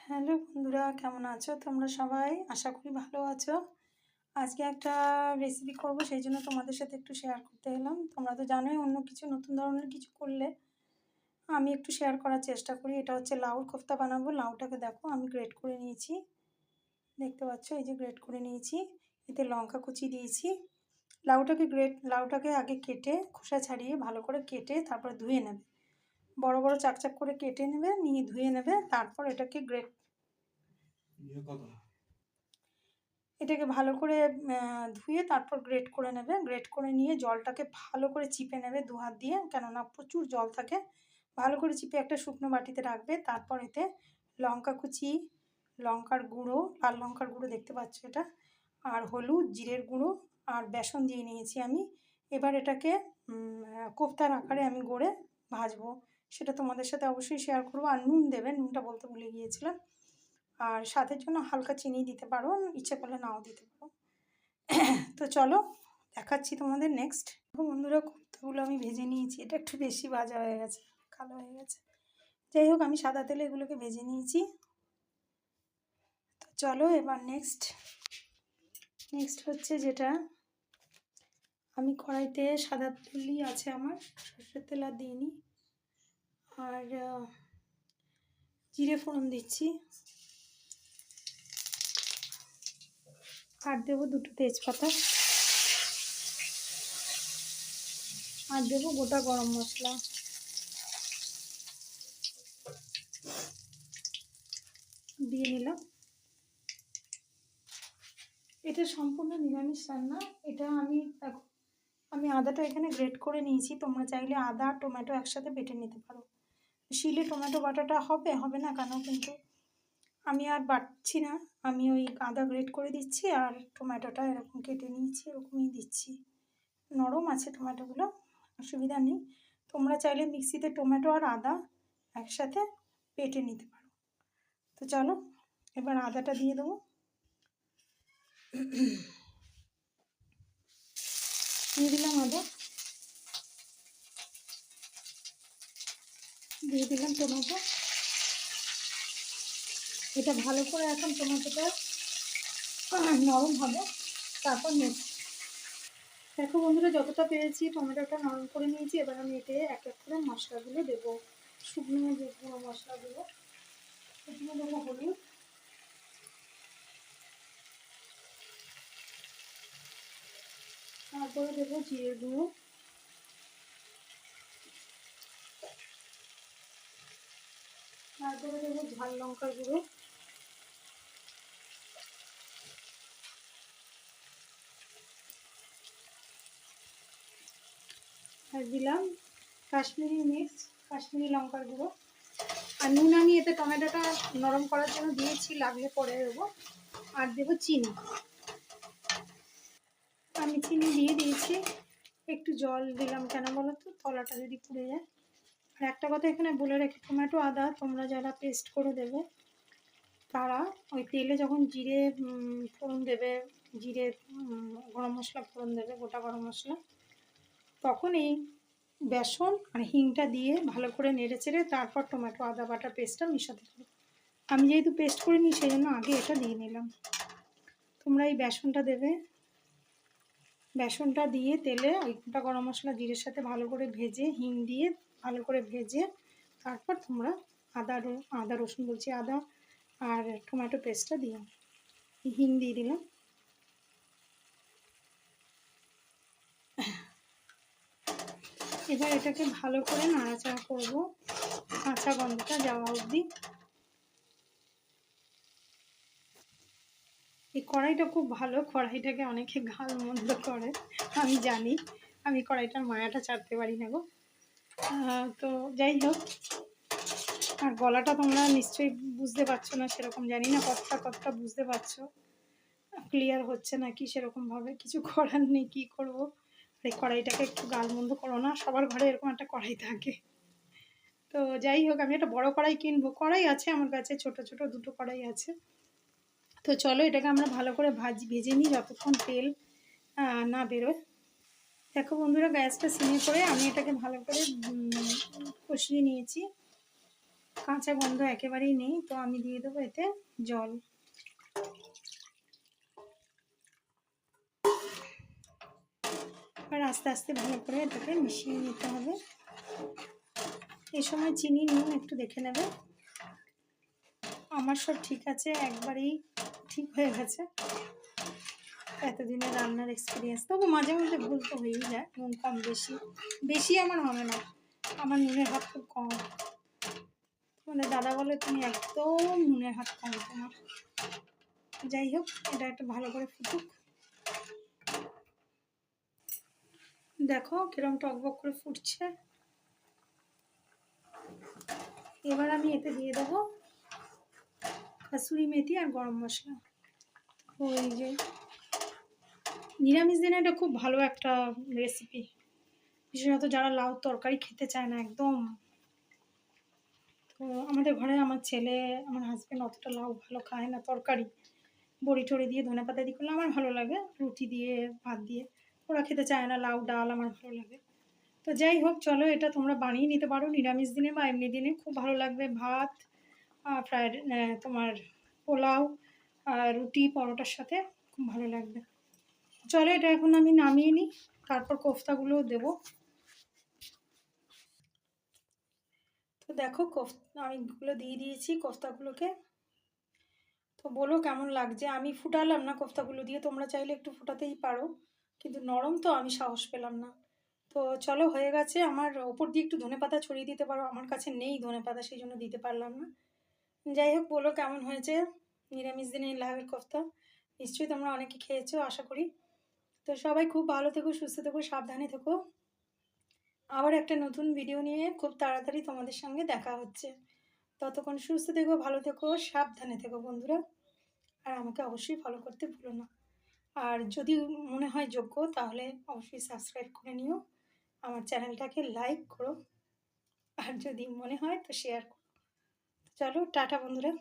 Hello বন্ধুরা, কেমন আছো তোমরা সবাই? আশা করি ভালো আছো। আজকে একটা রেসিপি করব, সেই জন্য তোমাদের সাথে একটু শেয়ার করতে এলাম। তোমরা তো জানোই অন্য কিছু নতুন ধরনের কিছু করলে আমি একটু শেয়ার করার চেষ্টা করি। এটা হচ্ছে লাউর কোফতা বানাবো। লাউটাকে দেখো আমি গ্রেট করে নিয়েছি, দেখতে পাচ্ছ, এই যে গ্রেট করে নিয়েছি। এতে লঙ্কা কুচি দিয়েছি। লাউটাকে আগে কেটে খোসা ছাড়িয়ে ভালো করে কেটে তারপরে ধুয়ে নেবে। বড় বড় চাকচাক করে কেটে নেবে, নিয়ে ধুয়ে নেবে। তারপর এটাকে ভালো করে ধুয়ে তারপর গ্রেট করে নেবে। গ্রেট করে নিয়ে জলটাকে ভালো করে চিপে নেবে দু হাত দিয়ে, কেননা প্রচুর জল থাকে। ভালো করে চিপে একটা শুকনো বাটিতে রাখবে। তারপর এতে লঙ্কা কুচি, লঙ্কার গুঁড়ো, লাল লঙ্কার গুঁড়ো দেখতে পাচ্ছ এটা, আর হলুদ, জিরের গুঁড়ো আর বেসন দিয়ে নিয়েছি আমি। এবার এটাকে কোফতার আকারে আমি গড়ে ভাজবো, সেটা তোমাদের সাথে অবশ্যই শেয়ার করবো। আর নুন দেবে, নুনটা বলতে ভুলে গিয়েছিলাম। আর স্বাদের জন্য হালকা চিনি দিতে পারো, ইচ্ছে করলে নাও দিতে পারো। তো চলো দেখাচ্ছি তোমাদের নেক্সট। বন্ধুরা, কোফতাগুলো আমি ভেজে নিয়েছি। এটা একটু বেশি ভাজা হয়ে গেছে, কালো হয়ে গেছে। যাই হোক, আমি সাদা তেলে এগুলোকে ভেজে নিয়েছি। তো চলো এবার নেক্সট হচ্ছে যেটা, আমি কড়াইতে সাদা তেলই আছে আমার, সরষের তেল আর দিইনি। আর জিরে ফোড়ন দিচ্ছি, আর দেবো দুটো তেজপাতা, আর দেবো গোটা গরম মশলা। দিয়ে নিলাম। এটা সম্পূর্ণ নিরামিষ রান্না। এটা আমি আদাটা এখানে গ্রেট করে নিয়েছি। তোমরা চাইলে আদা আর টমেটো একসাথে বেটে নিতে পারো। শিলে টমেটো বাটাটা হবে না কেন, কিন্তু আমি আর বাটছি না। আমি ওই আদা গ্রেট করে দিচ্ছি আর টমেটোটা এরকম কেটে নিয়েছি, এরকমই দিচ্ছি। নরম আছে টমেটোগুলো, অসুবিধা নেই। তোমরা চাইলে মিক্সিতে টমেটো আর আদা একসাথে বেটে নিতে পারো। তো চলো এবার আদাটা দিয়ে দেবো। দিয়ে দিলাম আদা, দিয়ে দিলাম টমেটো। এটা ভালো করে এখন টমেটোটা নরম হবে, তারপর নেক্সট। দেখো বন্ধুরা, যতটা পেরেছি টমেটোটা নরম করে নিয়েছি। এবার আমি এতে এক এক করে মশলাগুলো দেবো, শুকনো যে গুঁড়ো মশলাগুলো। প্রথমে দেবো হলুদ, তারপরে দেবো জিরে গুঁড়ো, তারপরে দেবো ঝাল লঙ্কার গুঁড়ো, আর দিলাম কাশ্মীরি লঙ্কার গুঁড়ো। আর নুন আমি এতে টমেটোটা নরম করার জন্য দিয়েছি, লাগলে পরে দেবো। আর দেবো চিনি, আমি চিনি দিয়ে দিয়েছি। একটু জল দিলাম, কেন বলো তো, তলাটা যদি পুড়ে যায়। আর একটা কথা এখানে বলে রাখি, টমেটো আদা তোমরা যারা পেস্ট করে দেবে তারা ওই তেলে যখন জিরে ফোড়ন দেবে, জিরে গরম মশলা ফোড়ন দেবে, গোটা গরম মশলা, তখন এই বেসন আর হিংটা দিয়ে ভালো করে নেড়ে চেড়ে তারপর টমেটো আদা বাটা পেস্টটা মেশাতে হবে। আমি যেহেতু পেস্ট করিনি সেই জন্য আগে এটা দিয়ে নিলাম। তোমরা এই বেসনটা দেবে, বেসনটা দিয়ে তেলে ওই গোটা গরম মশলা জিরের সাথে ভালো করে ভেজে, হিং দিয়ে ভালো করে ভেজে, তারপর তোমরা আদা রসুন বলছি, আদা আর টমেটো পেস্টটা দিও। হিং দিয়ে দিলাম। এবার এটাকে ভালো করে নাড়াচাড়া করবো, কাঁচা গন্ধটা যাওয়া অবধি। এই কড়াইটা খুব ভালো, কড়াইটাকে অনেকে গাল মন্দ করে, আমি জানি। আমি কড়াইটার মায়াটা ছাড়তে পারি না গো। তো যাই হোক, আর গলাটা তোমরা নিশ্চয়ই বুঝতে পারছো না, সেরকম জানি না কতটা বুঝতে পারছো, ক্লিয়ার হচ্ছে না কি সেরকমভাবে। কিছু করার নেই, কী করবো। এই কড়াইটাকে একটু গালমন্দ করো না, সবার ঘরে এরকম একটা কড়াই থাকে। তো যাই হোক, আমি একটা বড় কড়াই কিনবো। কড়াই আছে আমার কাছে, ছোট ছোট দুটো কড়াই আছে। তো চলো এটাকে আমরা ভালো করে ভেজে নিই যতক্ষণ তেল না বেরোয়। দেখো বন্ধুরা, গ্যাসটা সিমে করে আমি এটাকে ভালো করে কষিয়ে নিয়েছি। কাঁচা গন্ধ একেবারেই নেই। তো আমি দিয়ে দেবো এতে জল। এবার আস্তে আস্তে ভালো করে এটাকে মিশিয়ে নিতে হবে। এই সময় চিনি নুন একটু দেখে নেবে। আমার সব ঠিক আছে, একবারেই ঠিক হয়ে গেছে এতদিনের রান্নার এক্সপিরিয়েন্স। তবু মাঝে মধ্যে ভুল তো হয়েই যায়, নুন কম বেশি। বেশি আমার হবে না, আমার নুনের হাত খুব কম। মানে দাদা বলে তুমি একদম নুনের হাত কম তোমার। যাই হোক, এটা একটু ভালো করে ফুটুক। দেখো কিরম টকবক করে ফুটছে। এবার আমি এতে দিয়ে দেবো কাসুরি মেথি আর গরম মশলা। ওই যে নিরামিষ দিনে এটা খুব ভালো একটা রেসিপি, বিশেষত যারা লাউ তরকারি খেতে চায় না একদম। তো আমাদের ঘরে আমার ছেলে, আমার হাজব্যান্ড অতটা লাউ ভালো খায় না। তরকারি বড়ি টড়ি দিয়ে ধনেপাতা দিয়ে করলে আমার ভালো লাগে, রুটি দিয়ে ভাত দিয়ে। ওরা খেতে চায় না লাউ ডাল, আমার ভালো লাগে। তো যাই হোক, চলো এটা তোমরা বানিয়ে নিতে পারো নিরামিষ দিনে বা এমনি দিনে, খুব ভালো লাগবে। ভাত, ফ্রাইড, তোমার পোলাও, রুটি পরোটার সাথে খুব ভালো লাগবে। চলো এটা এখন আমি নামিয়ে নিই, তারপর কোফতাগুলোও দেবো। তো দেখো আমি এগুলো দিয়ে দিয়েছি কোফতাগুলোকে। তো বলো কেমন লাগছে। আমি ফুটালাম না কোফতাগুলো দিয়ে, তোমরা চাইলে একটু ফুটাতেই পারো, কিন্তু নরম তো আমি সাহস পেলাম না। তো চলো হয়ে গেছে। আমার ওপর দিয়ে একটু ধনেপাতা ছড়িয়ে দিতে পারো, আমার কাছে নেই ধনেপাতা, সেই জন্য দিতে পারলাম না। যাই হোক, বলো কেমন হয়েছে নিরামিষ দিনে লাউয়ের কোফতা। নিশ্চয়ই তোমরা অনেকে খেয়েছো আশা করি। তো সবাই খুব ভালো থেকো, সুস্থ থেকো, সাবধানে থেকো। আবার একটা নতুন ভিডিও নিয়ে খুব তাড়াতাড়ি তোমাদের সঙ্গে দেখা হচ্ছে। ততক্ষণ সুস্থ থেকো, ভালো থেকো, সাবধানে থেকো বন্ধুরা। আর আমাকে অবশ্যই ফলো করতে ভুলো না। আর যদি মনে হয় যোগ্য তাহলে অবশ্যই সাবস্ক্রাইব করে নিও, আমার চ্যানেলটাকে লাইক করো, আর যদি মনে হয় তো শেয়ার করো। চলো টাটা বন্ধুরা।